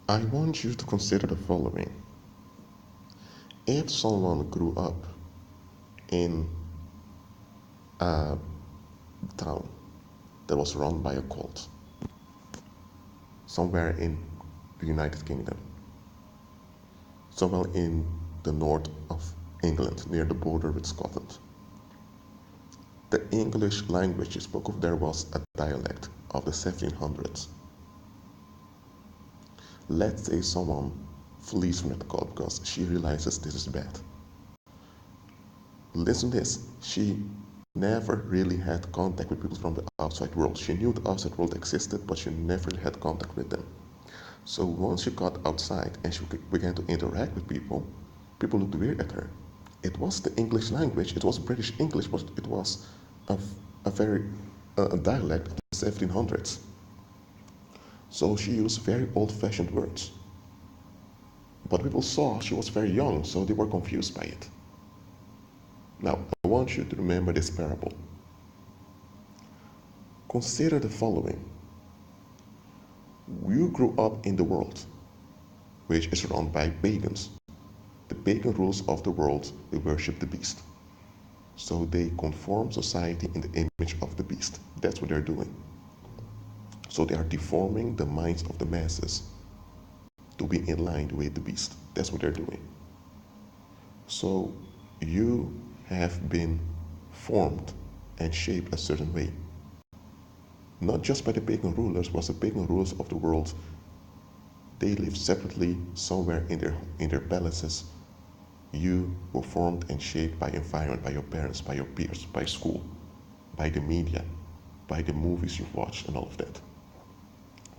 I want you to consider the following. If someone grew up in a town that was run by a cult, somewhere in the United Kingdom, somewhere in the north of England, near the border with Scotland, the English language spoken there was a dialect of the 1700s. Let's say someone flees from that cult because she realizes this is bad. Listen to this. She never really had contact with people from the outside world. She knew the outside world existed, but she never had contact with them. So once she got outside and she began to interact with people, people looked weird at her. It was the English language, it was British English, but it was a very a dialect of the 1700s. So she used very old-fashioned words. But people saw she was very young, so they were confused by it. Now, I want you to remember this parable. Consider the following. You grew up in the world, which is run by pagans. The pagan rules of the world, they worship the beast. So they conform society in the image of the beast. That's what they're doing. So they are deforming the minds of the masses to be in line with the beast. That's what they're doing. So you have been formed and shaped a certain way. Not just by the pagan rulers, but the pagan rulers of the world. They lived separately somewhere in their palaces. You were formed and shaped by environment, by your parents, by your peers, by school, by the media, by the movies you've watched and all of that.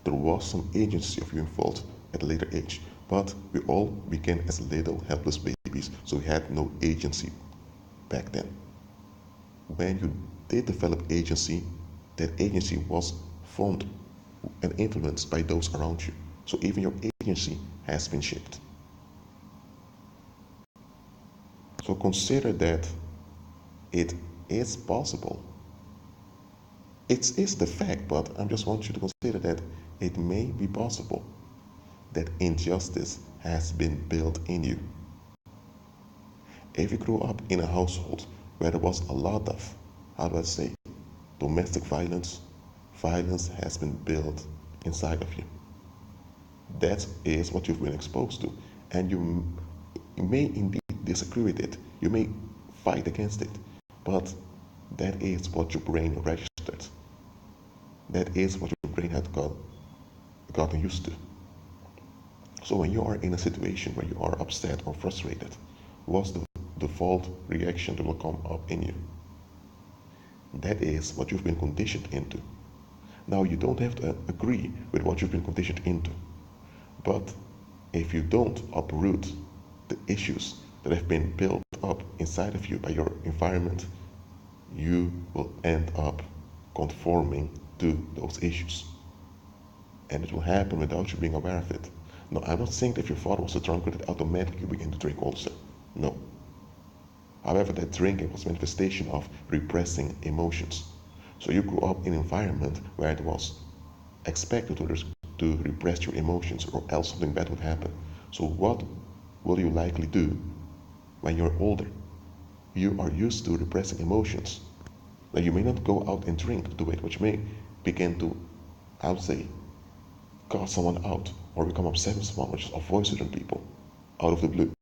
There was some agency of you involved at a later age, but we all began as little helpless babies, so we had no agency back then. When you did develop agency, that agency was formed and influenced by those around you. So even your agency has been shaped. So consider that it is possible. It is the fact, but I just want you to consider that it may be possible that injustice has been built in you. If you grew up in a household where there was a lot of, how do I say, domestic violence, violence has been built inside of you. That is what you've been exposed to. And you may indeed disagree with it. You may fight against it. But that is what your brain registered. That is what your brain had gotten used to. So when you are in a situation where you are upset or frustrated, what's the default reaction that will come up in you? That is what you've been conditioned into. Now, you don't have to agree with what you've been conditioned into. But if you don't uproot the issues that have been built up inside of you by your environment, you will end up conforming to those issues. And it will happen without you being aware of it. No, I'm not saying that if your father was a drunkard that automatically you begin to drink also. No. However, that drinking was a manifestation of repressing emotions. So you grew up in an environment where it was expected to repress your emotions or else something bad would happen. So what will you likely do when you're older? You are used to repressing emotions. Now you may not go out and drink to do it, but you may begin to, I would say, cast someone out or become upset with someone or just avoid certain people out of the blue.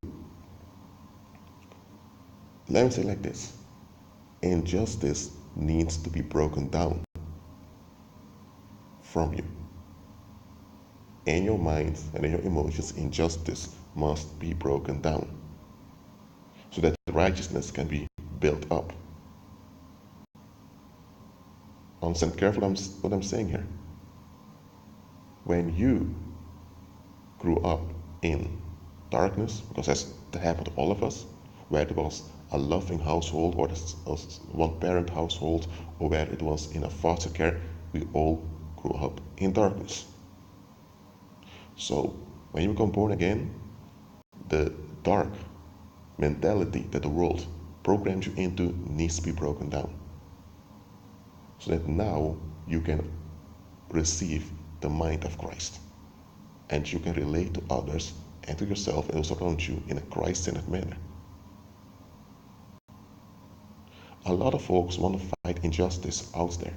Let me say it like this. Injustice needs to be broken down from you. In your mind and in your emotions, injustice must be broken down so that righteousness can be built up. Understand carefully what I'm saying here. When you grew up in darkness, because that happened to all of us, where it was a loving household or a one-parent household, or where it was in a foster care, we all grew up in darkness. So when you become born again, the dark mentality that the world programs you into needs to be broken down, so that now you can receive the mind of Christ. and you can relate to others and to yourself and those around you in a Christ-centered manner. A lot of folks want to fight injustice out there.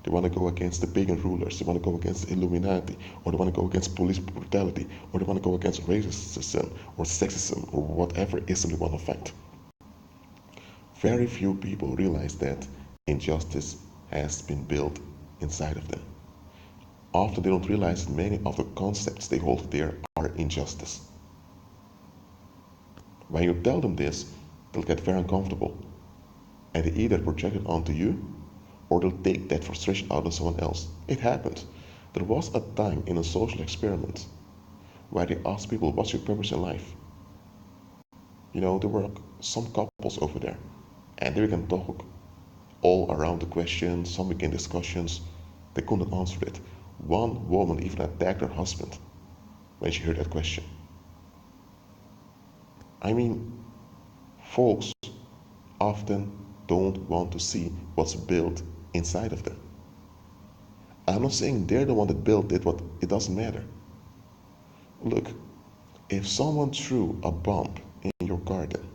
They want to go against the pagan rulers, they want to go against the Illuminati, or they want to go against police brutality, or they want to go against racism or sexism or whatever ism they want to fight. Very few people realize that injustice has been built inside of them. Often they don't realize that many of the concepts they hold dear are injustice. When you tell them this, they'll get very uncomfortable, and they either project it onto you or they'll take that frustration out on someone else. It happened. There was a time in a social experiment where they asked people, what's your purpose in life? There were some couples over there, and they began talk all around the question. Some began discussions. They couldn't answer it. One woman even attacked her husband when she heard that question. Folks often don't want to see what's built inside of them. I'm not saying they're the one that built it, but it doesn't matter. Look, if someone threw a bomb in your garden,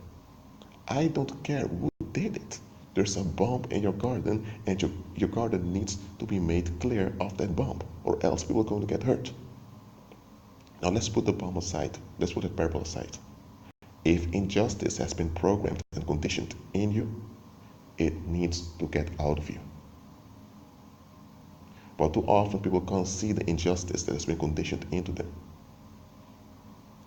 I don't care who did it. There's a bomb in your garden, and your garden needs to be made clear of that bomb, or else people are going to get hurt. Now let's put the bomb aside. Let's put the parable aside. If injustice has been programmed and conditioned in you, it needs to get out of you. But too often people can't see the injustice that has been conditioned into them.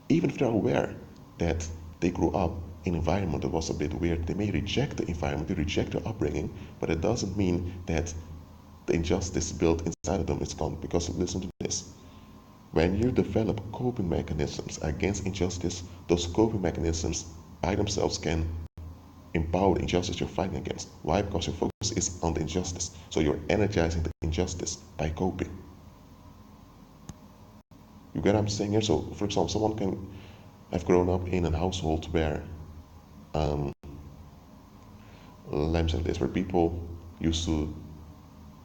Even if they're aware that they grew up in an environment that was a bit weird, they may reject the environment, they reject their upbringing, but it doesn't mean that the injustice built inside of them is gone. Because listen to this. When you develop coping mechanisms against injustice, those coping mechanisms by themselves can empower the injustice you're fighting against. Why? Because your focus is on the injustice. So you're energizing the injustice by coping. You get what I'm saying here? So, for example, someone can have grown up in a household where, let me say this, where people used to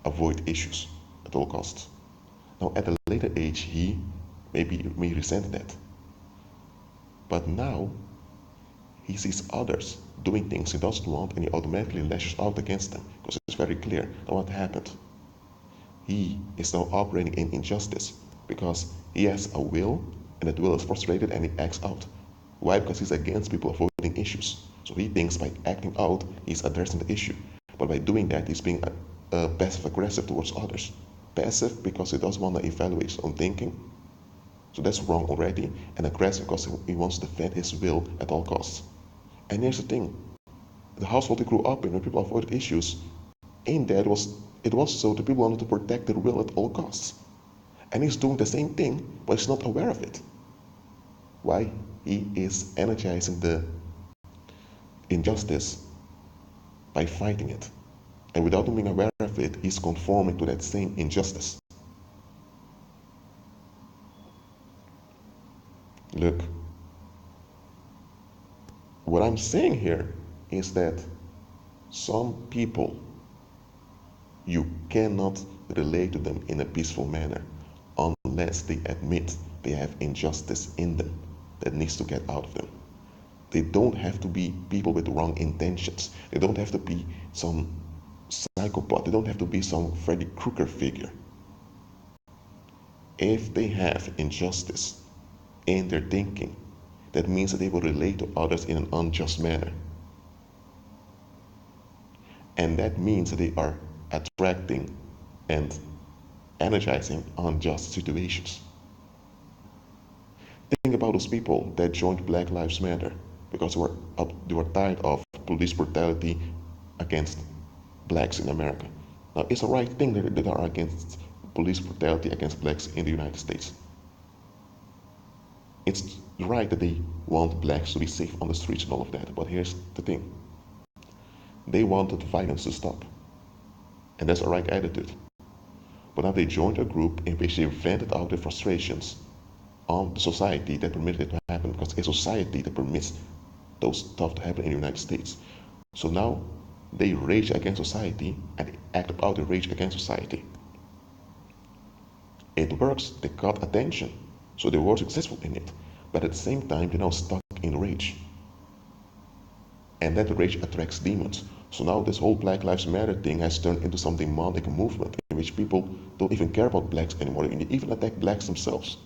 avoid issues at all costs. Now, at a later age, he may resent that. But now, he sees others doing things he doesn't want, and he automatically lashes out against them, because it's very clear. Now what happened? He is now operating in injustice, because he has a will, and that will is frustrated, and he acts out. Why? Because he's against people avoiding issues. So he thinks by acting out, he's addressing the issue. But by doing that, he's being passive-aggressive towards others. Passive because he doesn't want to evaluate his own thinking. So that's wrong already. And aggressive because he wants to defend his will at all costs. And here's the thing. The household he grew up in, where people avoided issues, in that it was so that people wanted to protect their will at all costs. And he's doing the same thing, but he's not aware of it. Why? He is energizing the injustice by fighting it. And without being aware of it, he's conforming to that same injustice. Look, what I'm saying here is that some people, you cannot relate to them in a peaceful manner unless they admit they have injustice in them that needs to get out of them. They don't have to be people with wrong intentions. They don't have to be some psychopath. They don't have to be some Freddy Krueger figure. If they have injustice in their thinking, that means that they will relate to others in an unjust manner. And that means that they are attracting and energizing unjust situations. Think about those people that joined Black Lives Matter because they were tired of police brutality against blacks in America. Now, it's the right thing that they are against police brutality against blacks in the United States. It's right that they want blacks to be safe on the streets and all of that, but here's the thing. They wanted violence to stop. And that's the right attitude. But now they joined a group in which they vented out their frustrations on the society that permitted it to happen, because it's a society that permits those stuff to happen in the United States. So now they rage against society and they act out their rage against society. It works. They got attention. So they were successful in it. But at the same time, they're now stuck in rage. And that rage attracts demons. So now this whole Black Lives Matter thing has turned into some demonic movement in which people don't even care about blacks anymore. They even attack blacks themselves.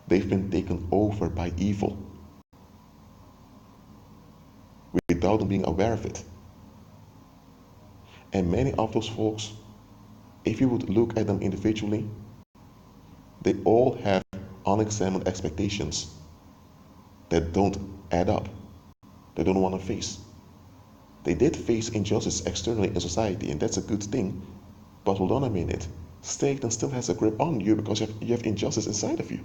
They've been taken over by evil without them being aware of it. And many of those folks, if you would look at them individually, they all have unexamined expectations that don't add up, they don't want to face. They did face injustice externally in society, and that's a good thing. But hold on a minute, Satan still has a grip on you because you have injustice inside of you.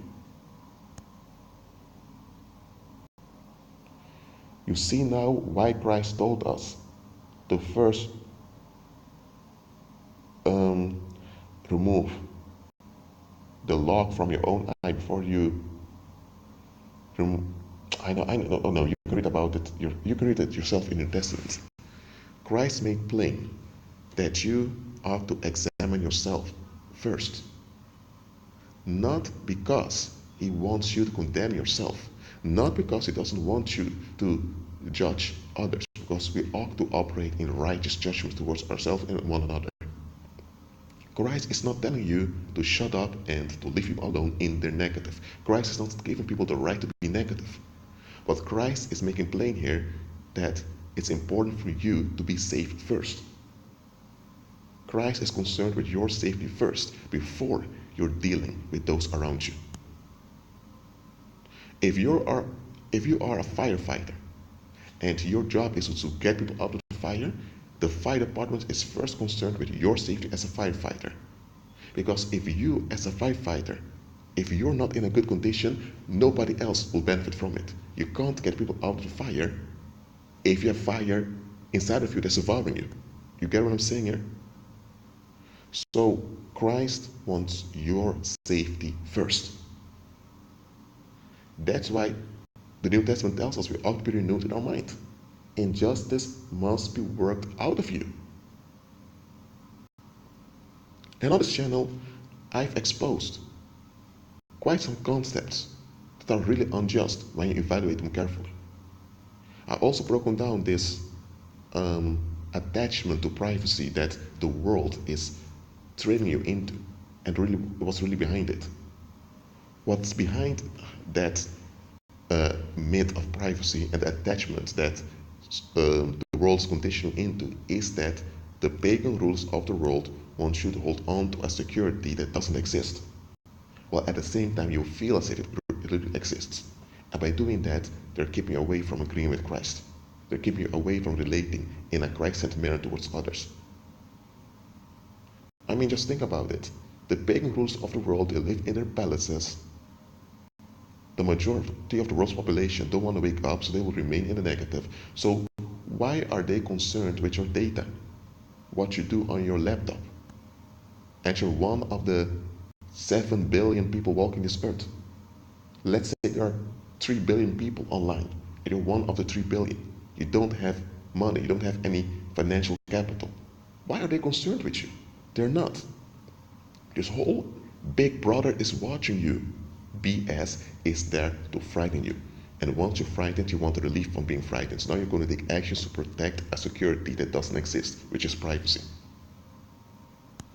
You see now why Christ told us to first remove the log from your own eye before you remove. I know, oh no, you can read about it. You can read it yourself in your Testament. Christ made plain that you ought to examine yourself first. Not because he wants you to condemn yourself, not because he doesn't want you to judge others, because we ought to operate in righteous judgment towards ourselves and one another. Christ is not telling you to shut up and to leave people alone in their negative. Christ is not giving people the right to be negative. But Christ is making plain here that it's important for you to be safe first. Christ is concerned with your safety first before you're dealing with those around you. If you are a firefighter and your job is to get people out of the fire department is first concerned with your safety as a firefighter. Because if you, as a firefighter, if you're not in a good condition, nobody else will benefit from it. You can't get people out of the fire if you have fire inside of you that's surviving you. You get what I'm saying here? So Christ wants your safety first. That's why the New Testament tells us we ought to be renewed in our mind. Injustice must be worked out of you. And on this channel, I've exposed quite some concepts that are really unjust when you evaluate them carefully. I've also broken down this attachment to privacy that the world is training you into, and really what's really behind it. What's behind that myth of privacy and the attachment that the world's conditioning into is that the pagan rules of the world want you to hold on to a security that doesn't exist, while at the same time you feel as if it really exists. And by doing that, they're keeping you away from agreeing with Christ. They're keeping you away from relating in a Christ-centered manner towards others. I mean, just think about it. The pagan rulers of the world, they live in their palaces. The majority of the world's population don't want to wake up, so they will remain in the negative. So why are they concerned with your data? What you do on your laptop? And you're one of the 7 billion people walking this earth. Let's say there are 3 billion people online, and you're one of the 3 billion. You don't have money, you don't have any financial capital. Why are they concerned with you? They're not. This whole big brother is watching you. BS is there to frighten you. And once you're frightened, you want a relief from being frightened. So now you're going to take actions to protect a security that doesn't exist, which is privacy.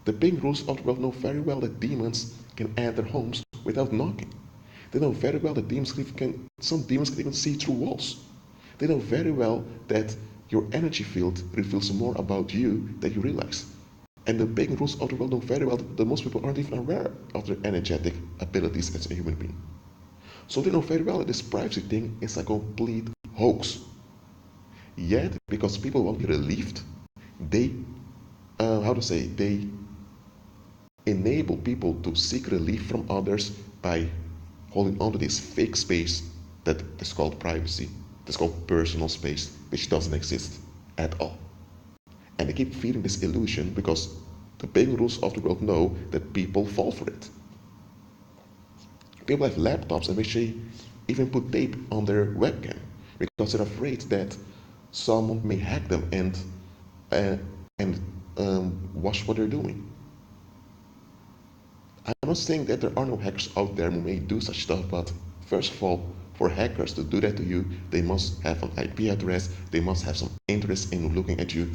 The pagan rulers of the world know very well that demons can enter homes without knocking. They know very well that some demons can even see through walls. They know very well that your energy field reveals more about you than you realize. And the pagan rulers of the world know very well that most people aren't even aware of their energetic abilities as a human being. So they know very well that this privacy thing is a complete hoax. Yet, because people want to be relieved, they enable people to seek relief from others by holding on to this fake space that is called privacy, that's called personal space, which doesn't exist at all. And they keep feeding this illusion because the pagan rules of the world know that people fall for it. People have laptops in which they even put tape on their webcam because they're afraid that someone may hack them and watch what they're doing. I'm not saying that there are no hackers out there who may do such stuff, but first of all, for hackers to do that to you, they must have an IP address, they must have some interest in looking at you.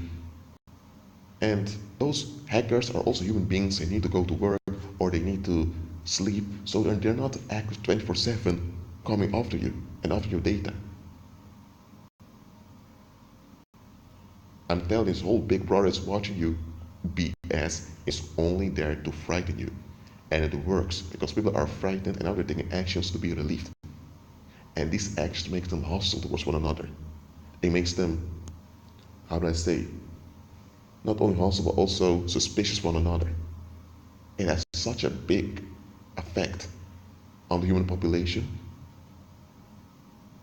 And those hackers are also human beings. They need to go to work or they need to sleep, so they're not active 24/7 coming after you and after your data. I'm telling this whole Big Brother is watching you BS is only there to frighten you. And it works because people are frightened and now they're taking actions to be relieved. And these actions make them hostile towards one another. It makes them, how do I say, not only hostile but also suspicious of one another. It has such a big effect on the human population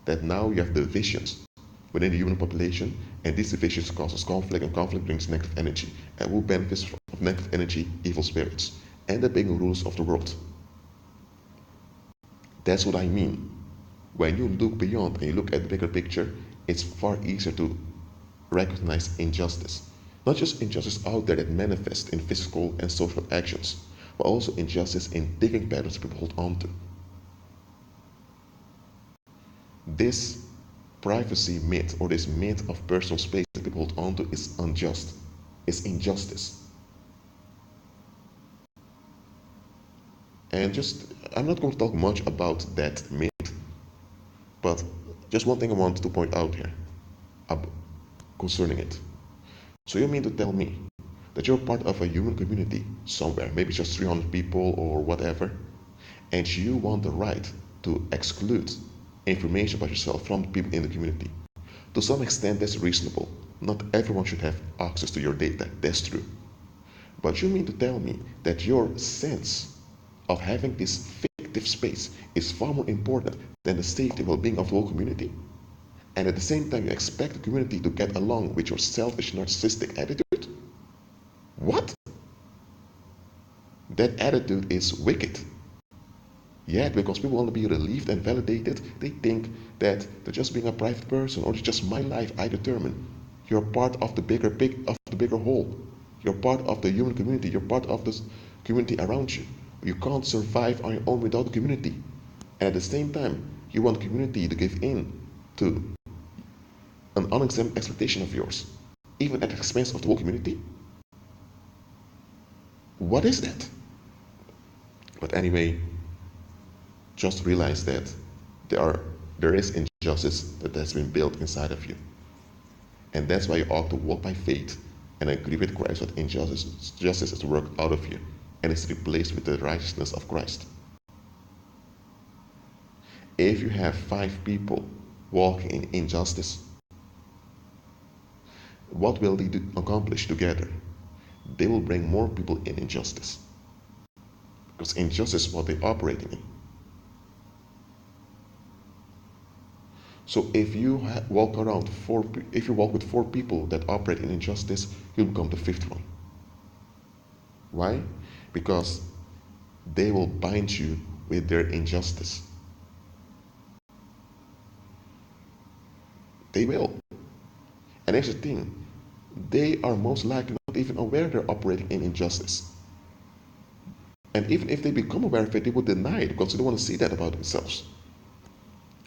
that now you have divisions within the human population, and these divisions causes conflict, and conflict brings negative energy. And who benefits from negative energy? Evil spirits and the big rulers of the world. That's what I mean. When you look beyond and you look at the bigger picture, it's far easier to recognize injustice. Not just injustice out there that manifests in physical and social actions, but also injustice in thinking patterns people hold on to. This privacy myth or this myth of personal space that people hold on to is unjust. It's injustice. And I'm not going to talk much about that myth, but just one thing I want to point out here concerning it. So you mean to tell me that you're part of a human community somewhere, maybe just 300 people or whatever, and you want the right to exclude information about yourself from people in the community? To some extent, that's reasonable. Not everyone should have access to your data, that's true. But you mean to tell me that your sense of having this fictive space is far more important than the safety and well-being of the whole community? And at the same time, you expect the community to get along with your selfish, narcissistic attitude? What? That attitude is wicked. Yet, because people want to be relieved and validated, they think that they're just being a private person, or it's just my life I determine. You're part of the bigger whole. You're part of the human community. You're part of this community around you. You can't survive on your own without the community. And at the same time, you want the community to give in to an unexamined expectation of yours, even at the expense of the whole community? What is that? But anyway, just realize that there is injustice that has been built inside of you. And that's why you ought to walk by faith and agree with Christ that justice is worked out of you and is replaced with the righteousness of Christ. If you have 5 people walking in injustice, what will they accomplish together? They will bring more people in injustice. Because injustice is what they're operating in. So if you walk with 4 people that operate in injustice, you'll become the 5th one. Why? Because they will bind you with their injustice. They will. And here's the thing, they are most likely not even aware they're operating in injustice. And even if they become aware of it, they will deny it because they don't want to see that about themselves.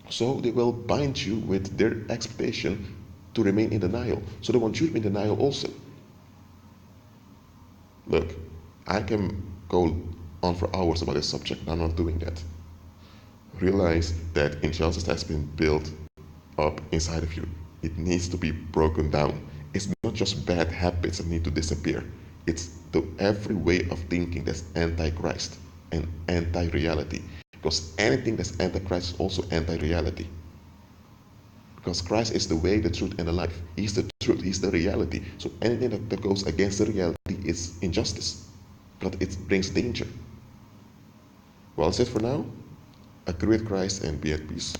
So they will bind you with their expectation to remain in denial. So they want you to be in denial also. Look, I can go on for hours about this subject, but I'm not doing that. Realize that injustice has been built up inside of you. It needs to be broken down. It's not just bad habits that need to disappear. It's every way of thinking that's anti-Christ and anti-reality. Because anything that's anti-Christ is also anti-reality. Because Christ is the way, the truth, and the life. He's the truth, He's the reality. So anything that goes against the reality is injustice. But it brings danger. Well, that's it for now. Agree with Christ and be at peace.